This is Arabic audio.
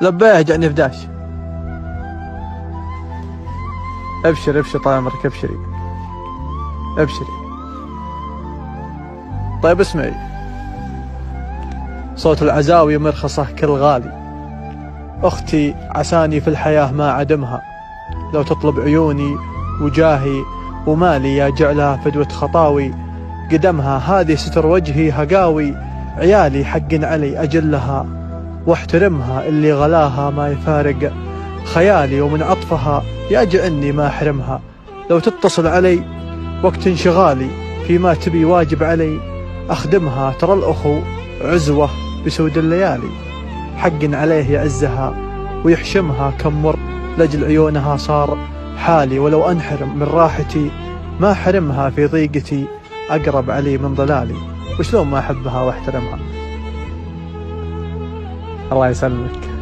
لبيه جاني فداش. ابشر ابشر طال عمرك، ابشري ابشري. طيب اسمعي، صوت العزاوي مرخصه كل غالي، اختي عساني في الحياة ما عدمها، لو تطلب عيوني وجاهي ومالي يا جعلها فدوة خطاوي، قدمها هذه ستر وجهي هقاوي، عيالي حق علي أجلها واحترمها، اللي غلاها ما يفارق خيالي، ومن عطفها يجعني ما أحرمها، لو تتصل علي وقت انشغالي فيما تبي واجب علي أخدمها، ترى الأخو عزوة بسود الليالي، حق عليه يعزها ويحشمها، كم مر لجل عيونها صار حالي، ولو أنحرم من راحتي ما حرمها، في ضيقتي أقرب علي من ضلالي، وشلون ما أحبها واحترمها. الله يسلمك.